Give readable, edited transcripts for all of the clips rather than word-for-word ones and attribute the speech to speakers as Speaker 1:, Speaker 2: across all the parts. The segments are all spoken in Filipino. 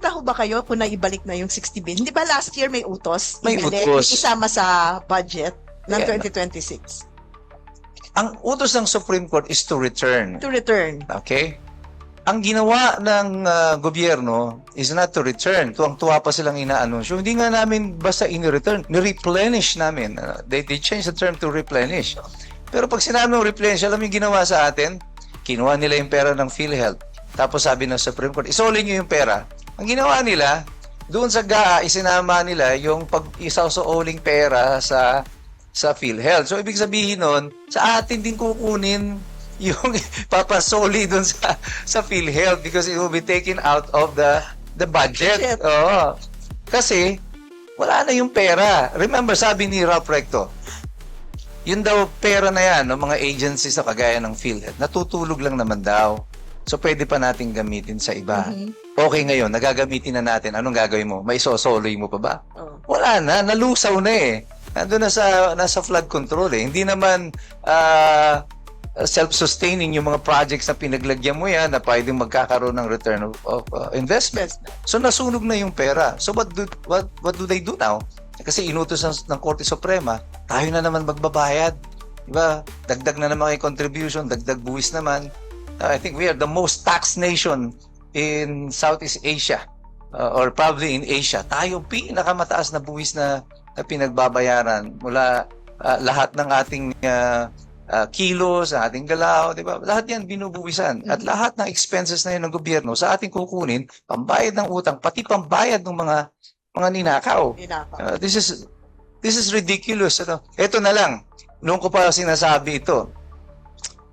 Speaker 1: nagsalita ho ba kayo kung naibalik na yung 60 billion? Di ba last year may utos?
Speaker 2: May utos.
Speaker 1: Isama sa budget ng
Speaker 2: Yeah.
Speaker 1: 2026.
Speaker 2: Ang utos ng Supreme Court is to return.
Speaker 1: To return.
Speaker 2: Okay? Ang ginawa ng gobyerno is not to return. Tuwang-tuwa pa silang inaanunsyo. Hindi nga namin basta in-return. Ni-replenish namin. They changed the term to replenish. Pero pag sinabi ng replenish, alam yung ginawa sa atin? Kinuha nila yung pera ng PhilHealth. Tapos sabi ng Supreme Court, isolin nyo yung pera. Ang ginawa nila, doon sa GAA, isinama nila yung pag-isausoling pera sa PhilHealth. So, ibig sabihin nun, sa atin din kukunin yung papasoli doon sa PhilHealth because it will be taken out of the budget. Oo. Kasi, wala na yung pera. Remember, sabi ni Ralph Recto, yun daw pera na yan, no, mga agencies na kagaya ng PhilHealth, natutulog lang naman daw. So, pwede pa natin gamitin sa iba. Okay ngayon, nagagamitin na natin. Anong gagawin mo? May sosoloy mo pa ba? Wala na, nalusaw na eh. Nandun na nasa flood control eh. Hindi naman self-sustaining yung mga projects na pinaglagyan mo yan na pwedeng magkakaroon ng return of investment. So nasunog na yung pera. So what do they do now? Kasi inutos ng Korte Suprema, tayo na naman magbabayad. Diba? Dagdag na naman yung contribution, dagdag buwis naman. I think we are the most taxed nation in Southeast Asia or probably in Asia. Tayo pinakamataas na buwis na pinagbabayaran mula lahat ng ating kilos, sa ating galaw, di ba? Lahat yan binubuwisan. At lahat ng expenses na yun ng gobyerno sa ating kukunin, pambayad ng utang, pati pambayad ng mga ninakaw. This is ridiculous. Ito na lang, noong ko pa sinasabi ito,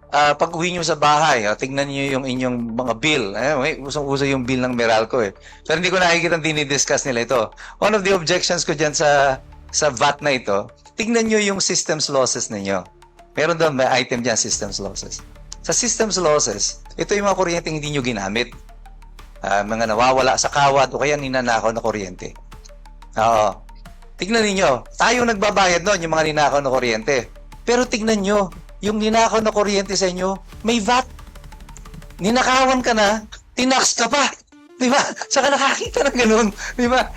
Speaker 2: pag uwi nyo sa bahay, tingnan nyo yung inyong mga bill. Usong-uso yung bill ng Meralco eh. Pero hindi ko nakikita dinidiscuss nila ito. One of the objections ko dyan sa VAT na ito, tingnan nyo yung systems losses ninyo. Meron doon, may item dyan, systems losses. Sa systems losses, ito yung mga kuryente hindi nyo ginamit. Mga nawawala sa kawad o kaya ninanakaw na kuryente. Oo. Tignan ninyo, tayo nagbabayad noon yung mga ninakaw na kuryente. Pero tignan nyo, yung ninakaw na kuryente sa inyo, may VAT. Ninakawan ka na, tinax ka pa. Di ba? Saka nakakita ng ganun. Di ba?